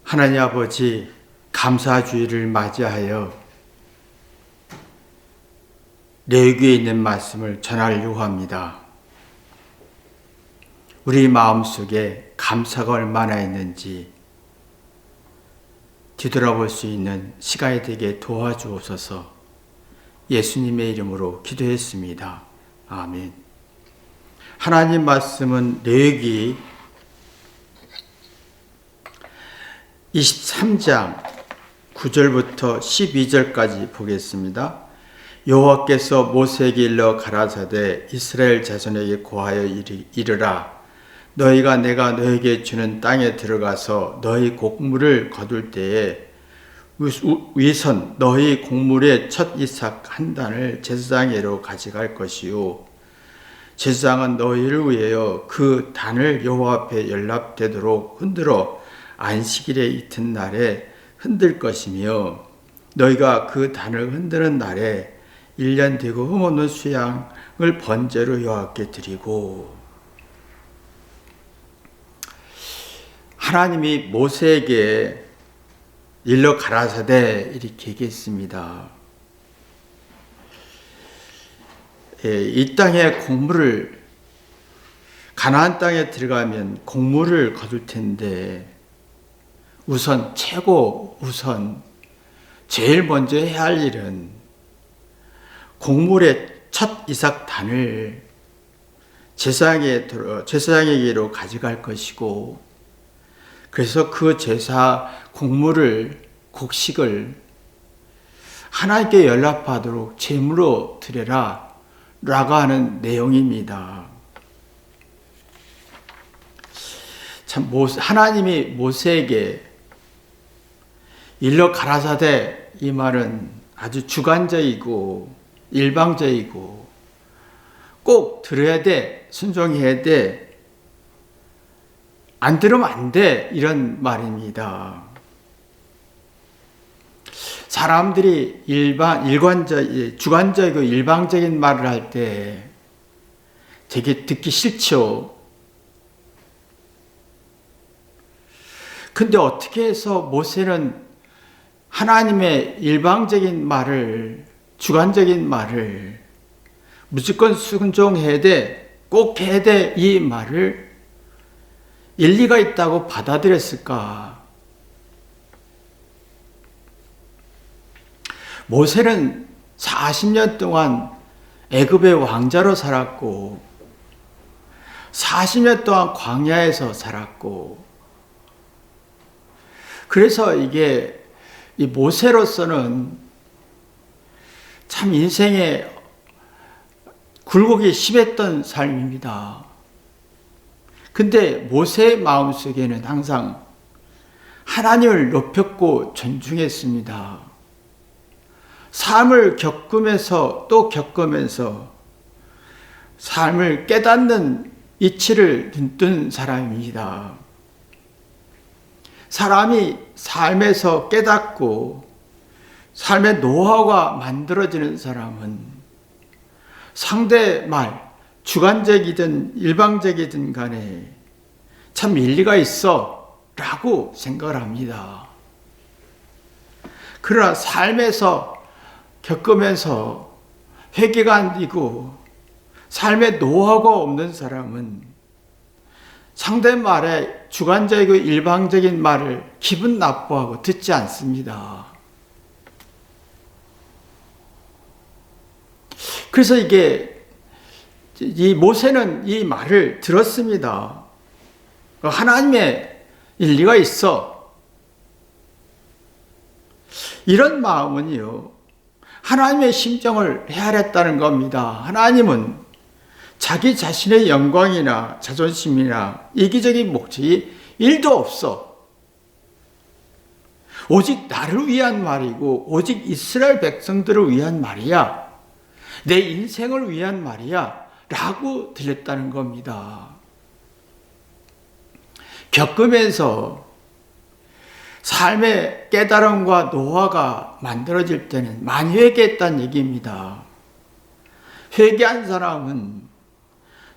하나님 아버지, 감사주일을 맞이하여 레위기에 있는 말씀을 전하려고 합니다. 우리 마음속에 감사가 얼마나 있는지 뒤돌아볼 수 있는 시간이 되게 도와주옵소서. 예수님의 이름으로 기도했습니다. 아멘. 하나님 말씀은 레위기 23장 9절부터 12절까지 보겠습니다. 여호와께서 모세에게 일러 가라사대 이스라엘 자손에게 고하여 이르라. 너희가 내가 너희에게 주는 땅에 들어가서 너희 곡물을 거둘 때에 위선 너희 곡물의 첫 이삭 한 단을 제사장에로 가져갈 것이요 제사장은 너희를 위하여 그 단을 여호와 앞에 연락되도록 흔들어 안식일의 이튿날에 흔들 것이며 너희가 그 단을 흔드는 날에 1년 되고 흠없는 수양을 번제로 여호와께 드리고. 하나님이 모세에게 일러 가라사대 이렇게 얘기했습니다. 이 땅에 곡물을 가나안 땅에 들어가면 곡물을 거둘 텐데 우선 제일 먼저 해야 할 일은 곡물의 첫 이삭 단을 제사장에게로 가져갈 것이고, 그래서 그 제사 곡식을 하나님께 연락받도록 제물로 드려라 라고 하는 내용입니다. 참 하나님이 모세에게 일러 가라사대 이 말은 아주 주관적이고 일방적이고 꼭 들어야 돼, 순종해야 돼, 안 들으면 안 돼, 이런 말입니다. 사람들이 주관적이고 일방적인 말을 할 때 되게 듣기 싫죠. 근데 어떻게 해서 모세는 하나님의 일방적인 말을, 주관적인 말을 무조건 순종해야 돼, 꼭 해야 돼, 이 말을 일리가 있다고 받아들였을까? 모세는 40년 동안 애굽의 왕자로 살았고 40년 동안 광야에서 살았고, 그래서 이 모세로서는 참 인생에 굴곡이 심했던 삶입니다. 근데 모세의 마음속에는 항상 하나님을 높였고 존중했습니다. 삶을 겪으면서 또 겪으면서 삶을 깨닫는 이치를 둔 사람입니다. 사람이 삶에서 깨닫고 삶의 노하우가 만들어지는 사람은 상대 말, 주관적이든 일방적이든 간에 참 일리가 있어 라고 생각을 합니다. 그러나 삶에서 겪으면서 회개가 안 되고 삶의 노하우가 없는 사람은 상대 말에 주관적이고 일방적인 말을 기분 나빠하고 듣지 않습니다. 그래서 이 모세는 이 말을 들었습니다. 하나님의 일리가 있어. 이런 마음은요, 하나님의 심정을 헤아렸다는 겁니다. 하나님은 자기 자신의 영광이나 자존심이나 이기적인 목적이 1도 없어. 오직 나를 위한 말이고 오직 이스라엘 백성들을 위한 말이야. 내 인생을 위한 말이야 라고 들렸다는 겁니다. 겪으면서 삶의 깨달음과 노화가 만들어질 때는 많이 회개했다는 얘기입니다. 회개한 사람은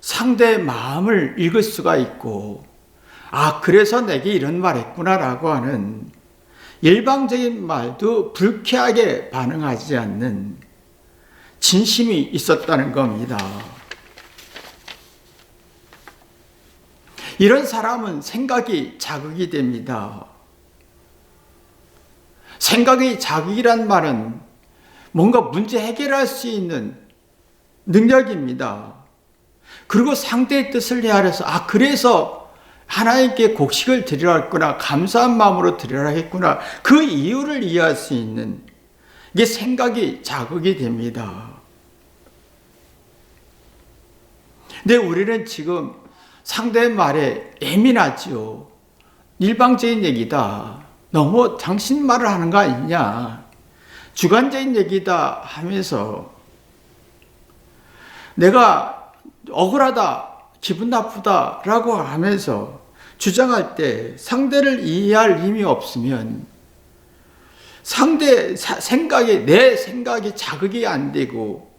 상대의 마음을 읽을 수가 있고 아, 그래서 내게 이런 말 했구나라고 하는 일방적인 말도 불쾌하게 반응하지 않는 진심이 있었다는 겁니다. 이런 사람은 생각이 자극이 됩니다. 생각이 자극이란 말은 뭔가 문제 해결할 수 있는 능력입니다. 그리고 상대의 뜻을 헤아려서 아, 그래서 하나님께 곡식을 드리라 했구나, 감사한 마음으로 드리라 했구나, 그 이유를 이해할 수 있는 이게 생각이 자극이 됩니다. 근데 우리는 지금 상대의 말에 예민하지요. 일방적인 얘기다, 너무 당신 말을 하는 거 아니냐, 주관적인 얘기다 하면서 내가 억울하다, 기분 나쁘다라고 하면서 주장할 때 상대를 이해할 힘이 없으면 상대 생각이, 내 생각이 자극이 안 되고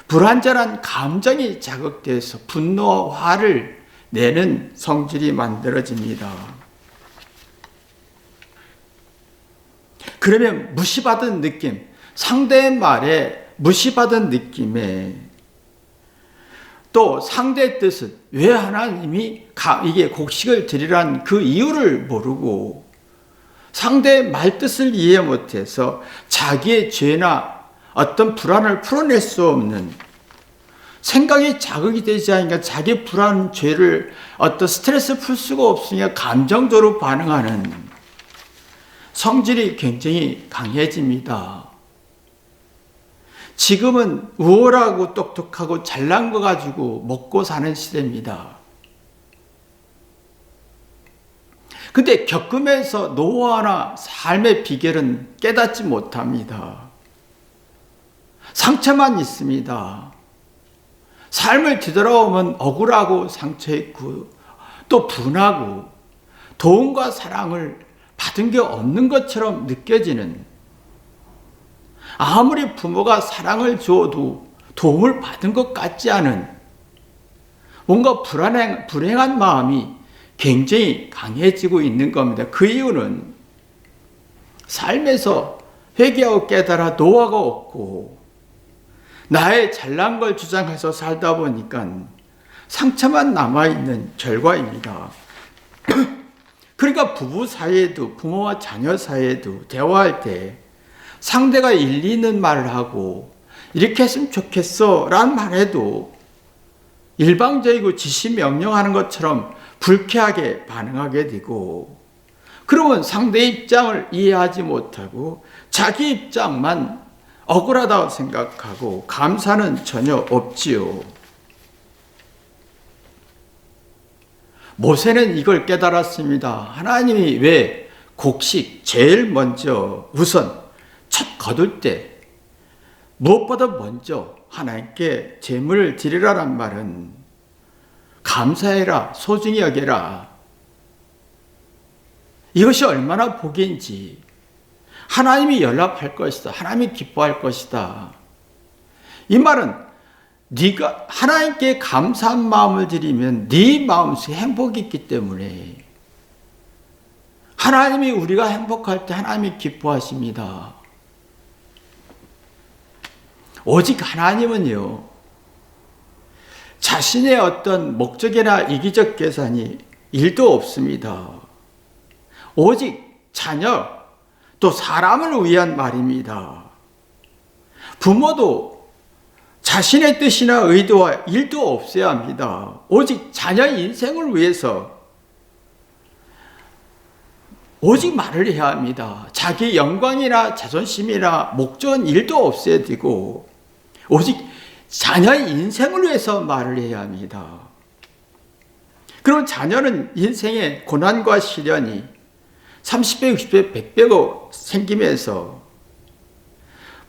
불완전한 감정이 자극돼서 분노와 화를 내는 성질이 만들어집니다. 그러면 무시받은 느낌, 상대의 말에 무시받은 느낌에 또 상대의 뜻은 왜 하나님이 이게 곡식을 드리라는 그 이유를 모르고 상대의 말뜻을 이해 못해서 자기의 죄나 어떤 불안을 풀어낼 수 없는, 생각이 자극이 되지 않으니까 자기 불안, 죄를 어떤 스트레스 풀 수가 없으니까 감정적으로 반응하는 성질이 굉장히 강해집니다. 지금은 우월하고 똑똑하고 잘난 거 가지고 먹고 사는 시대입니다. 근데 겪으면서 노하나 삶의 비결은 깨닫지 못합니다. 상처만 있습니다. 삶을 뒤돌아보면 억울하고 상처 있고 또 분하고 도움과 사랑을 받은 게 없는 것처럼 느껴지는, 아무리 부모가 사랑을 줘도 도움을 받은 것 같지 않은 뭔가 불행한 마음이 굉장히 강해지고 있는 겁니다. 그 이유는 삶에서 회개하고 깨달아 노하가 없고 나의 잘난 걸 주장해서 살다 보니까 상처만 남아있는 결과입니다. 그러니까 부부 사이에도, 부모와 자녀 사이에도 대화할 때 상대가 일리 있는 말을 하고 이렇게 했으면 좋겠어 라는 말해도 일방적이고 지시 명령하는 것처럼 불쾌하게 반응하게 되고, 그러면 상대의 입장을 이해하지 못하고 자기 입장만 억울하다고 생각하고 감사는 전혀 없지요. 모세는 이걸 깨달았습니다. 하나님이 왜 곡식 제일 먼저 우선 첫 거둘 때 무엇보다 먼저 하나님께 제물을 드리라란 말은 감사해라, 소중히 여겨라, 이것이 얼마나 복인지, 하나님이 연락할 것이다, 하나님이 기뻐할 것이다. 이 말은 네가 하나님께 감사한 마음을 드리면 네 마음속에 행복이 있기 때문에, 하나님이 우리가 행복할 때 하나님이 기뻐하십니다. 오직 하나님은요, 자신의 어떤 목적이나 이기적 계산이 1도 없습니다. 오직 자녀, 또 사람을 위한 말입니다. 부모도 자신의 뜻이나 의도와 1도 없어야 합니다. 오직 자녀 인생을 위해서 오직 말을 해야 합니다. 자기 영광이나 자존심이나 목적은 1도 없어야 되고 오직 자녀의 인생을 위해서 말을 해야 합니다. 그럼 자녀는 인생의 고난과 시련이 30배, 60배, 100배고 생기면서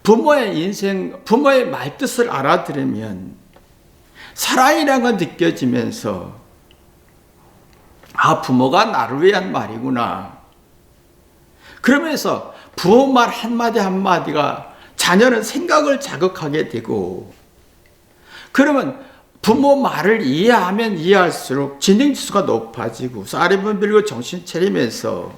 부모의 인생, 부모의 말뜻을 알아들으면 사랑이라는 건 느껴지면서 아, 부모가 나를 위한 말이구나. 그러면서 부모 말 한마디 한마디가 자녀는 생각을 자극하게 되고, 그러면 부모 말을 이해하면 이해할수록 지능지수가 높아지고 쌀이 분별고 정신 차리면서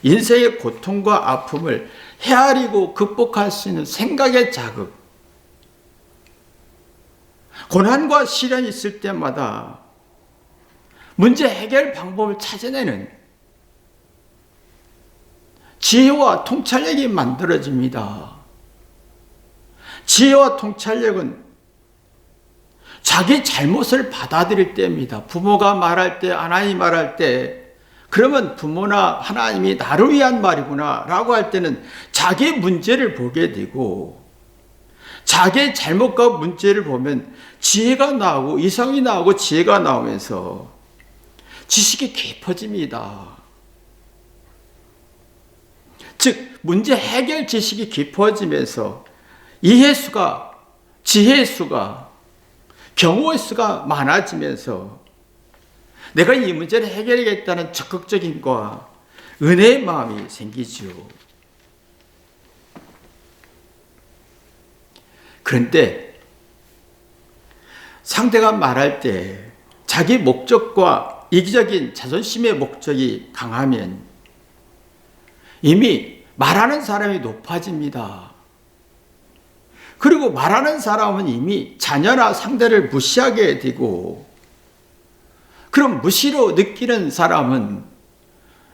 인생의 고통과 아픔을 헤아리고 극복할 수 있는 생각의 자극, 고난과 시련이 있을 때마다 문제 해결 방법을 찾아내는 지혜와 통찰력이 만들어집니다. 지혜와 통찰력은 자기 잘못을 받아들일 때입니다. 부모가 말할 때, 하나님이 말할 때, 그러면 부모나 하나님이 나를 위한 말이구나 라고 할 때는 자기의 문제를 보게 되고, 자기의 잘못과 문제를 보면 지혜가 나오고 이성이 나오고 지혜가 나오면서 지식이 깊어집니다. 즉 문제 해결 지식이 깊어지면서 이해 수가, 지혜 수가, 경우의 수가 많아지면서 내가 이 문제를 해결하겠다는 적극적인 과 은혜의 마음이 생기죠. 그런데 상대가 말할 때 자기 목적과 이기적인 자존심의 목적이 강하면 이미 말하는 사람이 높아집니다. 그리고 말하는 사람은 이미 자녀나 상대를 무시하게 되고, 그럼 무시로 느끼는 사람은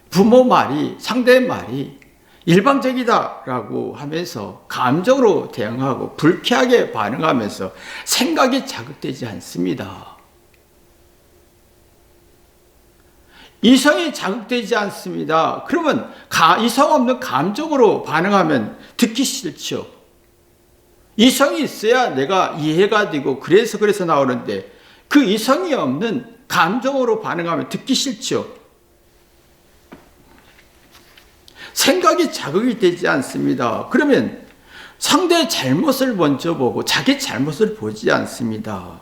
부모 말이, 상대의 말이 일방적이다라고 하면서 감정으로 대응하고 불쾌하게 반응하면서 생각이 자극되지 않습니다. 이성이 자극되지 않습니다. 그러면 이성 없는 감정으로 반응하면 듣기 싫죠. 이성이 있어야 내가 이해가 되고 그래서 나오는데 그 이성이 없는 감정으로 반응하면 듣기 싫죠. 생각이 자극이 되지 않습니다. 그러면 상대의 잘못을 먼저 보고 자기 잘못을 보지 않습니다.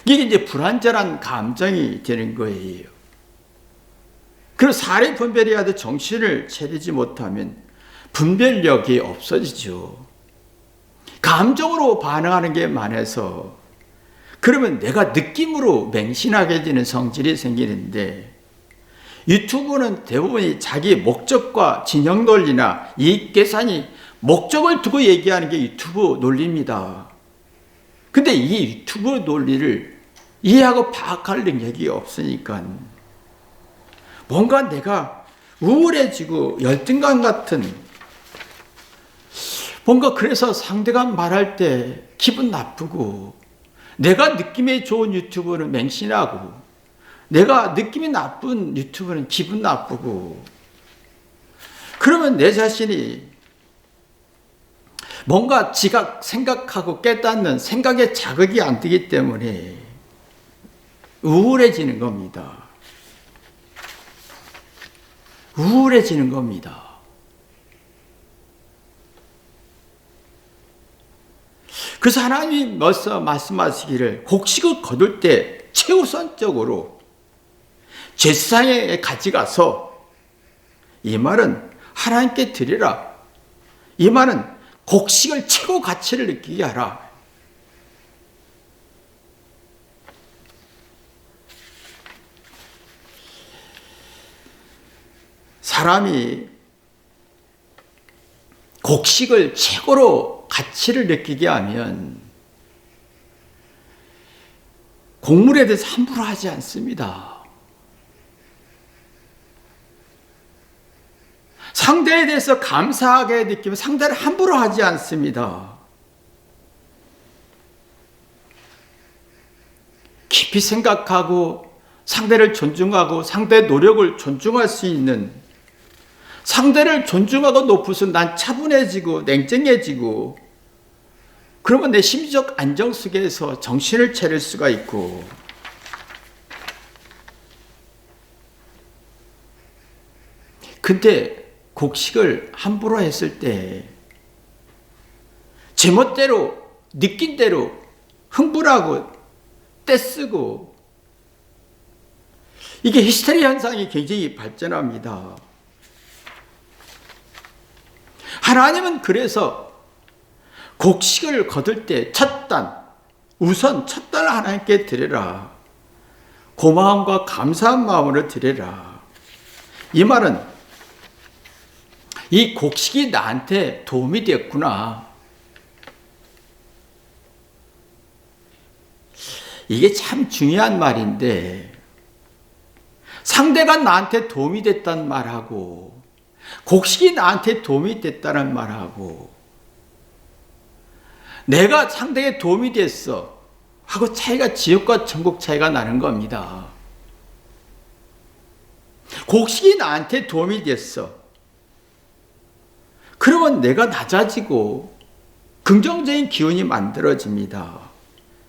이게 이제 불완전한 감정이 되는 거예요. 그리고 사례 분별해야 돼. 정신을 차리지 못하면 분별력이 없어지죠. 감정으로 반응하는 게 많아서 그러면 내가 느낌으로 맹신하게 되는 성질이 생기는데, 유튜브는 대부분이 자기 목적과 진영 논리나 이익 계산이 목적을 두고 얘기하는 게 유튜브 논리입니다. 근데 이 유튜브 논리를 이해하고 파악할 능력이 없으니까 뭔가 내가 우울해지고 열등감 같은, 뭔가 그래서 상대가 말할 때 기분 나쁘고, 내가 느낌이 좋은 유튜브는 맹신하고 내가 느낌이 나쁜 유튜브는 기분 나쁘고, 그러면 내 자신이 뭔가 지각 생각하고 깨닫는 생각에 자극이 안 되기 때문에 우울해지는 겁니다. 우울해지는 겁니다. 그래서 하나님이 벌써 말씀하시기를 곡식을 거둘 때 최우선적으로 제사장에 가져가서 이 말은 하나님께 드리라. 이 말은 곡식을 최고 가치를 느끼게 하라. 사람이 곡식을 최고로 가치를 느끼게 하면 곡물에 대해서 함부로 하지 않습니다. 상대에 대해서 감사하게 느끼면 상대를 함부로 하지 않습니다. 깊이 생각하고 상대를 존중하고 상대의 노력을 존중할 수 있는, 상대를 존중하고 높을수록 난 차분해지고 냉정해지고, 그러면 내 심리적 안정 속에서 정신을 차릴 수가 있고, 근데 곡식을 함부로 했을 때 제멋대로 느낀 대로 흥분하고 떼쓰고, 이게 히스테리 현상이 굉장히 발전합니다. 하나님은 그래서 곡식을 거둘 때 첫 단, 우선 첫 달 하나님께 드려라. 고마움과 감사한 마음으로 드려라. 이 말은 이 곡식이 나한테 도움이 됐구나. 이게 참 중요한 말인데, 상대가 나한테 도움이 됐다는 말하고 곡식이 나한테 도움이 됐다는 말하고 내가 상대에게 도움이 됐어 하고 차이가 지옥과 천국 차이가 나는 겁니다. 곡식이 나한테 도움이 됐어. 그러면 내가 낮아지고 긍정적인 기운이 만들어집니다.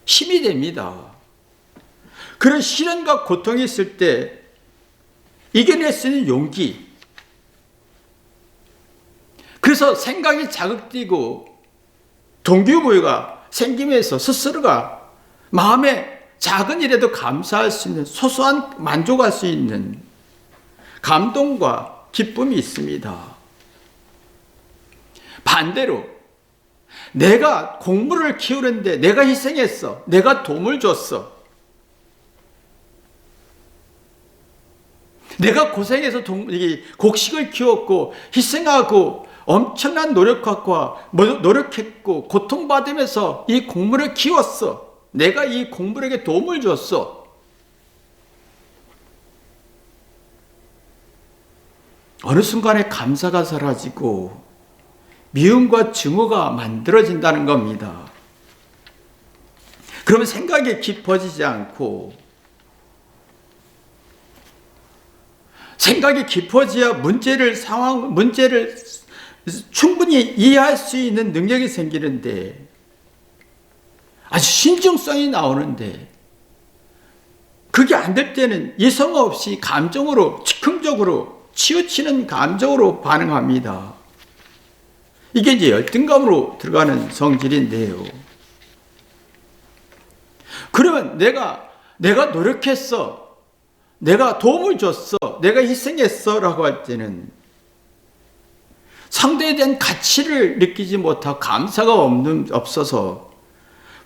힘이 됩니다. 그런 시련과 고통이 있을 때 이겨낼 수 있는 용기. 그래서 생각이 자극되고 동기부여가 생기면서 스스로가 마음에 작은 일에도 감사할 수 있는, 소소한 만족할 수 있는 감동과 기쁨이 있습니다. 반대로 내가 곡물을 키우는데 내가 희생했어. 내가 도움을 줬어. 내가 고생해서 곡식을 키웠고 희생하고 엄청난 노력했고 고통받으면서 이 곡물을 키웠어. 내가 이 곡물에게 도움을 줬어. 어느 순간에 감사가 사라지고 미움과 증오가 만들어진다는 겁니다. 그러면 생각이 깊어지지 않고, 생각이 깊어져야 문제를 충분히 이해할 수 있는 능력이 생기는데, 아주 신중성이 나오는데, 그게 안 될 때는 이성 없이 감정으로, 즉흥적으로, 치우치는 감정으로 반응합니다. 이게 이제 열등감으로 들어가는 성질인데요. 그러면 내가 노력했어. 내가 도움을 줬어. 내가 희생했어. 라고 할 때는 상대에 대한 가치를 느끼지 못하고 감사가 없어서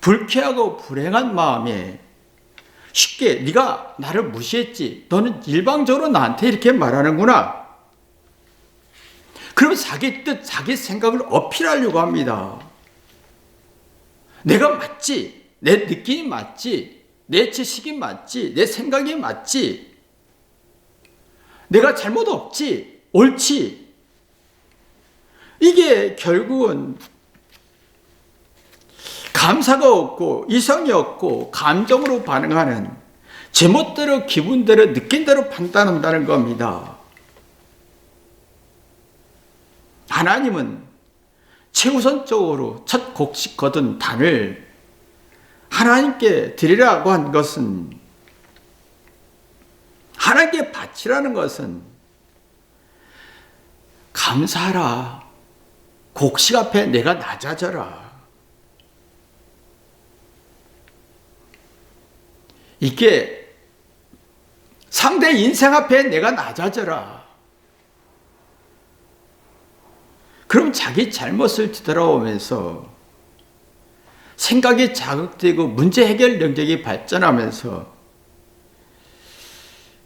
불쾌하고 불행한 마음에 쉽게 네가 나를 무시했지. 너는 일방적으로 나한테 이렇게 말하는구나. 그러면 자기 뜻, 자기 생각을 어필하려고 합니다. 내가 맞지. 내 느낌이 맞지. 내 지식이 맞지. 내 생각이 맞지. 내가 잘못 없지. 옳지. 이게 결국은 감사가 없고 이성이 없고 감정으로 반응하는, 제멋대로 기분대로 느낀대로 판단한다는 겁니다. 하나님은 최우선적으로 첫 곡식 거둔 단을 하나님께 드리라고 한 것은, 하나님께 바치라는 것은 감사하라. 곡식 앞에 내가 낮아져라. 이게 상대 인생 앞에 내가 낮아져라. 그럼 자기 잘못을 뒤돌아오면서 생각이 자극되고 문제 해결 능력이 발전하면서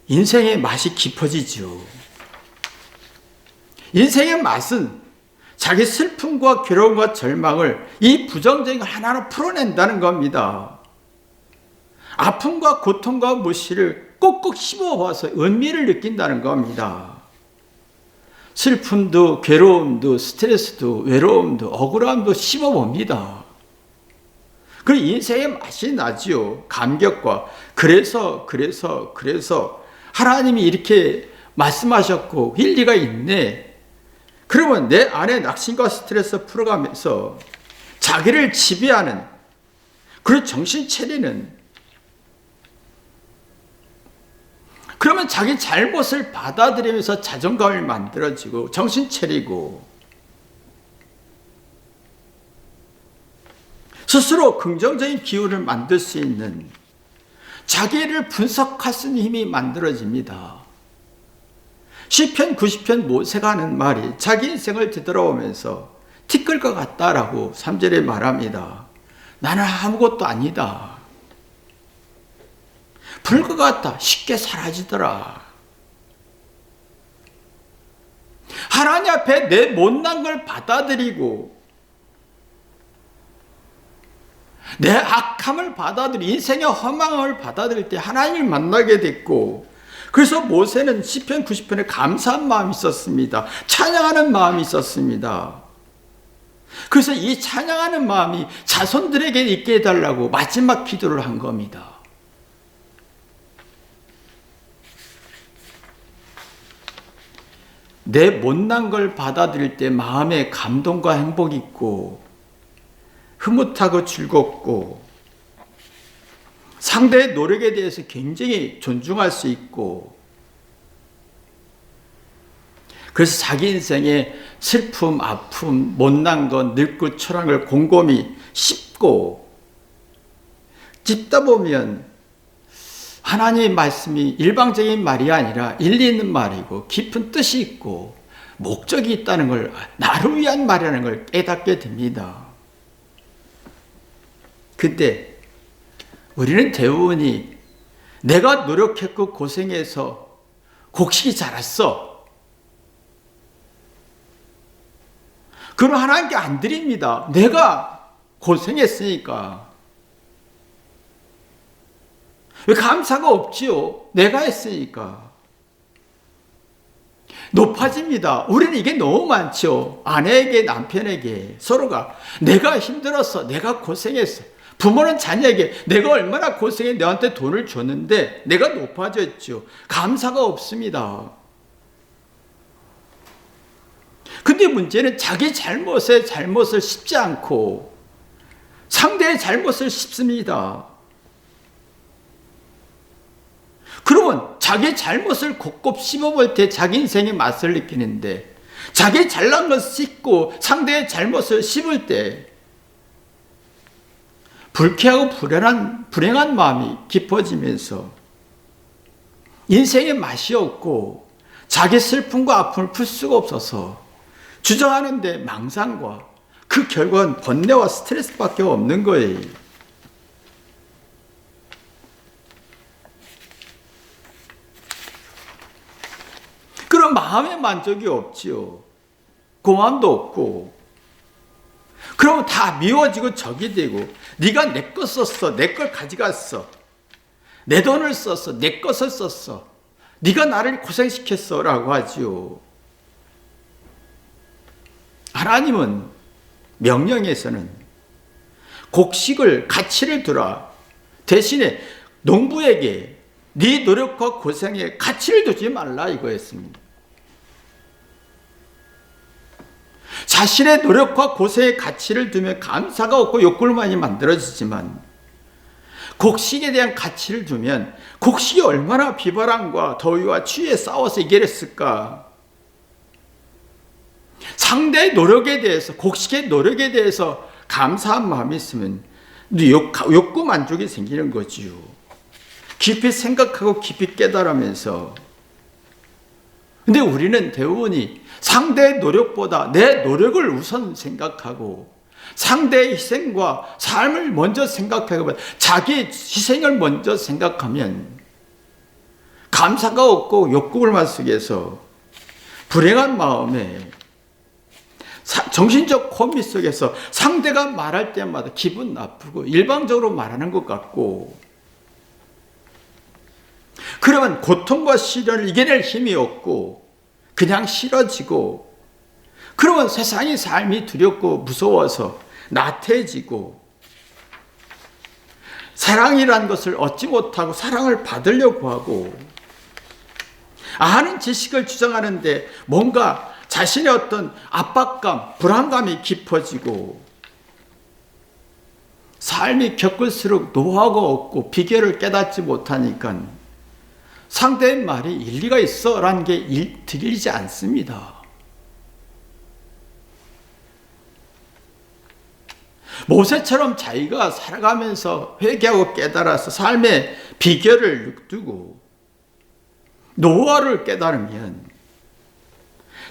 인생의 맛이 깊어지죠. 인생의 맛은 자기 슬픔과 괴로움과 절망을, 이 부정적인 걸 하나로 풀어낸다는 겁니다. 아픔과 고통과 무시를 꼭꼭 씹어봐서 은미를 느낀다는 겁니다. 슬픔도 괴로움도 스트레스도 외로움도 억울함도 씹어봅니다. 그리고 인생의 맛이 나지요. 감격과. 그래서 하나님이 이렇게 말씀하셨고 일리가 있네. 그러면 내 안에 낙심과 스트레스 풀어가면서 자기를 지배하는, 그리고 정신 차리는, 그러면 자기 잘못을 받아들이면서 자존감을 만들어지고 정신 차리고 스스로 긍정적인 기운을 만들 수 있는, 자기를 분석할 수 있는 힘이 만들어집니다. 시편 90편 모세가 하는 말이 자기 인생을 뒤돌아오면서 티끌과 같다라고 3절에 말합니다. 나는 아무것도 아니다. 불과 같다. 쉽게 사라지더라. 하나님 앞에 내 못난 걸 받아들이고 내 악함을 받아들이 인생의 허망을 받아들일 때 하나님을 만나게 됐고, 그래서 모세는 시편 90편에 감사한 마음이 있었습니다. 찬양하는 마음이 있었습니다. 그래서 이 찬양하는 마음이 자손들에게 있게 해달라고 마지막 기도를 한 겁니다. 내 못난 걸 받아들일 때 마음에 감동과 행복이 있고 흐뭇하고 즐겁고 상대의 노력에 대해서 굉장히 존중할 수 있고, 그래서 자기 인생의 슬픔, 아픔, 못난 것, 늙고 초라한 걸 곰곰이 씹고 찝다 보면 하나님의 말씀이 일방적인 말이 아니라 일리 있는 말이고 깊은 뜻이 있고 목적이 있다는 걸, 나를 위한 말이라는 걸 깨닫게 됩니다. 그때 우리는 대부분이 내가 노력했고 고생해서 곡식이 자랐어. 그럼 하나님께 안 드립니다. 내가 고생했으니까. 왜 감사가 없지요? 내가 했으니까. 높아집니다. 우리는 이게 너무 많죠. 아내에게, 남편에게, 서로가 내가 힘들었어. 내가 고생했어. 부모는 자녀에게 내가 얼마나 고생해 너한테 돈을 줬는데 내가 높아졌죠. 감사가 없습니다. 근데 문제는 자기 잘못을 씹지 않고 상대의 잘못을 씹습니다. 그러면 자기 잘못을 곱곱 씹어볼 때 자기 인생의 맛을 느끼는데, 자기 잘난 걸 씹고 상대의 잘못을 씹을 때 불쾌하고 불행한 마음이 깊어지면서 인생의 맛이 없고 자기 슬픔과 아픔을 풀 수가 없어서 주장하는데 망상과 그 결과는 번뇌와 스트레스밖에 없는 거예요. 그런 마음의 만족이 없지요. 고마움도 없고. 그러면 다 미워지고 적이 되고, 네가 내 거 썼어, 내 걸 가져갔어, 내 돈을 썼어, 내 것을 썼어, 네가 나를 고생시켰어 라고 하지요. 하나님은 명령에서는 곡식을 가치를 두라, 대신에 농부에게 네 노력과 고생에 가치를 두지 말라 이거였습니다. 자신의 노력과 고생에 가치를 두면 감사가 없고 욕구만이 만들어지지만, 곡식에 대한 가치를 두면 곡식이 얼마나 비바람과 더위와 추위에 싸워서 이겨냈을까. 상대의 노력에 대해서, 곡식의 노력에 대해서 감사한 마음이 있으면 욕구 만족이 생기는 거지요. 깊이 생각하고 깊이 깨달으면서. 근데 우리는 대부분이 상대의 노력보다 내 노력을 우선 생각하고 상대의 희생과 삶을 먼저 생각하고 자기 희생을 먼저 생각하면 감사가 없고 욕구불만 속에서 불행한 마음에 정신적 코미 속에서 상대가 말할 때마다 기분 나쁘고 일방적으로 말하는 것 같고, 그러면 고통과 시련을 이겨낼 힘이 없고 그냥 싫어지고, 그러면 세상의 삶이 두렵고 무서워서 나태해지고, 사랑이라는 것을 얻지 못하고 사랑을 받으려고 하고, 아는 지식을 주장하는데 뭔가 자신의 어떤 압박감, 불안감이 깊어지고, 삶이 겪을수록 노하우가 없고 비결을 깨닫지 못하니까 상대의 말이 일리가 있어 라는 게 들리지 않습니다. 모세처럼 자기가 살아가면서 회개하고 깨달아서 삶의 비결을 두고 노하우를 깨달으면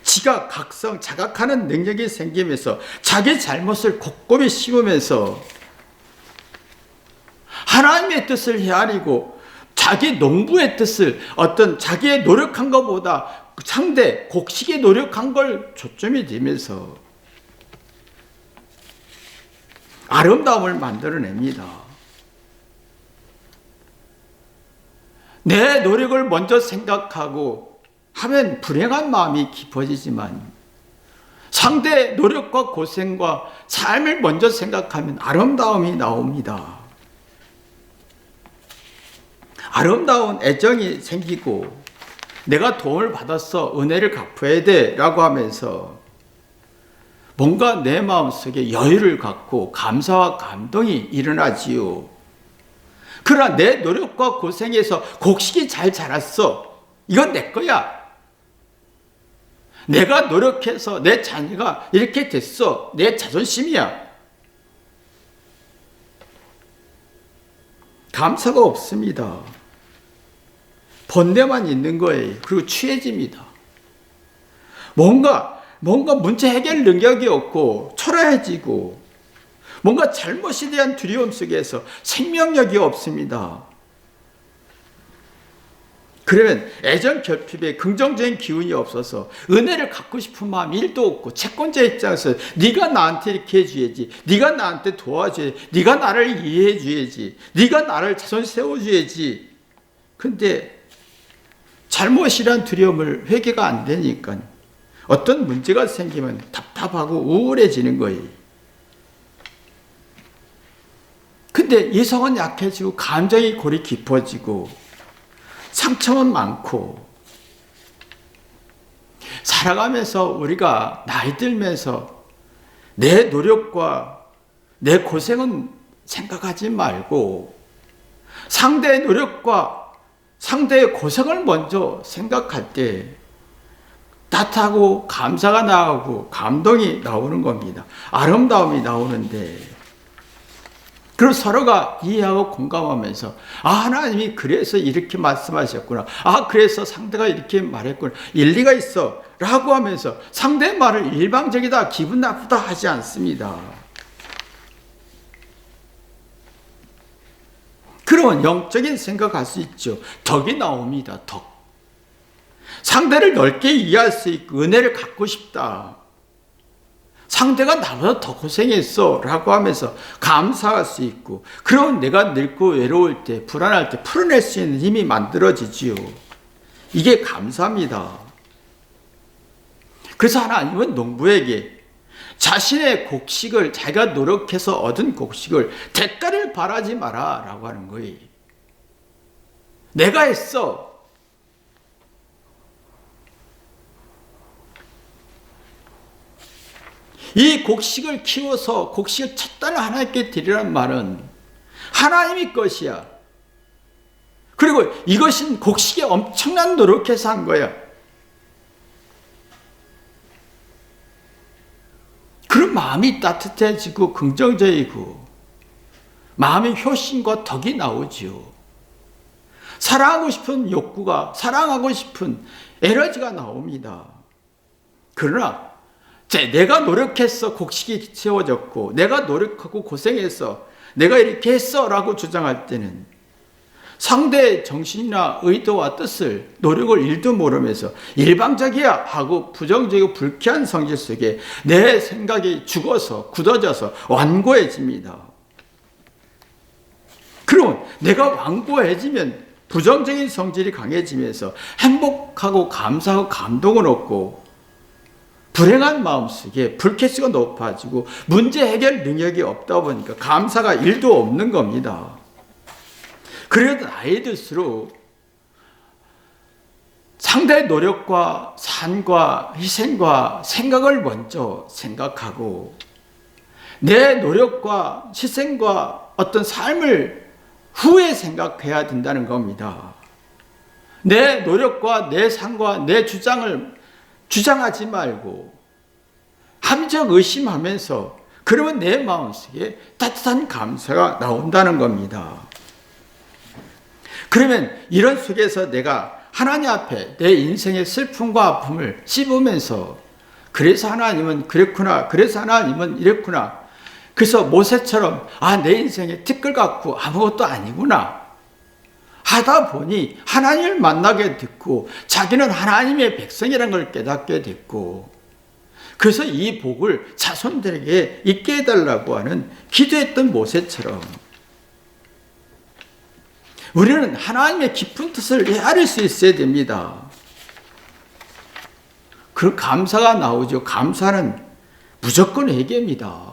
지각, 각성, 자각하는 능력이 생기면서 자기 잘못을 곱곱이 씹으면서 하나님의 뜻을 헤아리고 자기 농부의 뜻을 어떤 자기의 노력한 것보다 상대 곡식에 노력한 걸 초점이 되면서 아름다움을 만들어냅니다. 내 노력을 먼저 생각하고 하면 불행한 마음이 깊어지지만 상대의 노력과 고생과 삶을 먼저 생각하면 아름다움이 나옵니다. 아름다운 애정이 생기고 내가 도움을 받아서 은혜를 갚아야 돼 라고 하면서 뭔가 내 마음속에 여유를 갖고 감사와 감동이 일어나지요. 그러나 내 노력과 고생에서 곡식이 잘 자랐어. 이건 내 거야. 내가 노력해서 내 자녀가 이렇게 됐어. 내 자존심이야. 감사가 없습니다. 번뇌만 있는 거예요. 그리고 취해집니다. 뭔가 문제 해결 능력이 없고 초라해지고 뭔가 잘못에 대한 두려움 속에서 생명력이 없습니다. 그러면 애정 결핍에 긍정적인 기운이 없어서 은혜를 갖고 싶은 마음이 1도 없고 채권자 입장에서 네가 나한테 이렇게 해줘야지, 네가 나한테 도와줘야지, 네가 나를 이해해 줘야지, 네가 나를 자손 세워줘야지. 근데 잘못이란 두려움을 회개가 안 되니까 어떤 문제가 생기면 답답하고 우울해지는 거예요. 근데 이성은 약해지고 감정이 골이 깊어지고 상처만 많고 살아가면서 우리가 나이 들면서 내 노력과 내 고생은 생각하지 말고 상대의 노력과 상대의 고생을 먼저 생각할 때 따뜻하고 감사가 나오고 감동이 나오는 겁니다. 아름다움이 나오는데 그리고 서로가 이해하고 공감하면서 하나님이 그래서 이렇게 말씀하셨구나. 그래서 상대가 이렇게 말했구나. 일리가 있어 라고 하면서 상대의 말을 일방적이다, 기분 나쁘다 하지 않습니다. 그러면 영적인 생각할 수 있죠. 덕이 나옵니다. 덕. 상대를 넓게 이해할 수 있고 은혜를 갖고 싶다. 상대가 나보다 더 고생했어 라고 하면서 감사할 수 있고 그러면 내가 늙고 외로울 때 불안할 때 풀어낼 수 있는 힘이 만들어지지요. 이게 감사입니다. 그래서 하나님은 농부에게 자신의 곡식을 자기가 노력해서 얻은 곡식을 대가를 바라지 마라 라고 하는 거예요. 내가 했어. 이 곡식을 키워서 곡식을 첫 단을 하나님께 드리라는 말은 하나님의 것이야. 그리고 이것은 곡식에 엄청난 노력해서 한 거야. 그런 마음이 따뜻해지고 긍정적이고 마음의 효심과 덕이 나오지요. 사랑하고 싶은 욕구가, 사랑하고 싶은 에너지가 나옵니다. 그러나 내가 노력해서 곡식이 채워졌고 내가 노력하고 고생해서 내가 이렇게 했어 라고 주장할 때는 상대의 정신이나 의도와 뜻을 노력을 일도 모르면서 일방적이야 하고 부정적이고 불쾌한 성질 속에 내 생각이 죽어서 굳어져서 완고해집니다. 그럼 내가 완고해지면 부정적인 성질이 강해지면서 행복하고 감사하고 감동을 얻고 불행한 마음속에 불쾌수가 높아지고 문제 해결 능력이 없다 보니까 감사가 1도 없는 겁니다. 그래도 나이 들수록 상대의 노력과 산과 희생과 생각을 먼저 생각하고 내 노력과 희생과 어떤 삶을 후에 생각해야 된다는 겁니다. 내 노력과 내 상과 내 주장을 주장하지 말고 함정 의심하면서 그러면 내 마음속에 따뜻한 감사가 나온다는 겁니다. 그러면 이런 속에서 내가 하나님 앞에 내 인생의 슬픔과 아픔을 씹으면서 그래서 하나님은 그랬구나, 그래서 하나님은 이랬구나, 그래서 모세처럼 내 인생에 티끌 같고 아무것도 아니구나 하다 보니 하나님을 만나게 됐고 자기는 하나님의 백성이라는 걸 깨닫게 됐고, 그래서 이 복을 자손들에게 있게 해달라고 하는 기도했던 모세처럼 우리는 하나님의 깊은 뜻을 헤아릴 수 있어야 됩니다. 그 감사가 나오죠. 감사는 무조건 회개입니다.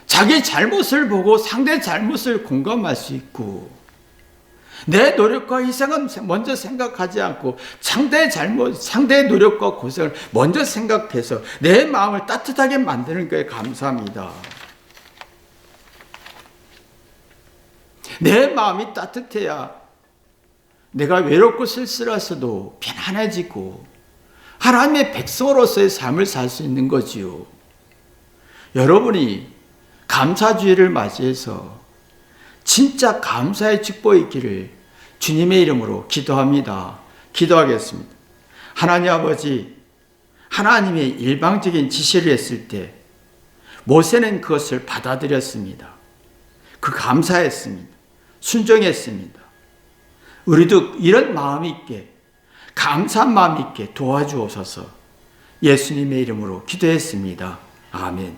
자기 잘못을 보고 상대 잘못을 공감할 수 있고, 내 노력과 희생은 먼저 생각하지 않고 상대의 잘못, 상대의 노력과 고생을 먼저 생각해서 내 마음을 따뜻하게 만드는 것에 감사합니다. 내 마음이 따뜻해야 내가 외롭고 쓸쓸해서도 편안해지고 하나님의 백성으로서의 삶을 살 수 있는 거지요. 여러분이 감사주의를 맞이해서 진짜 감사의 축복이 있기를 주님의 이름으로 기도합니다. 기도하겠습니다. 하나님 아버지, 하나님의 일방적인 지시를 했을 때 모세는 그것을 받아들였습니다. 그 감사했습니다. 순종했습니다. 우리도 이런 마음 있게, 감사한 마음 있게 도와주옵소서. 예수님의 이름으로 기도했습니다. 아멘.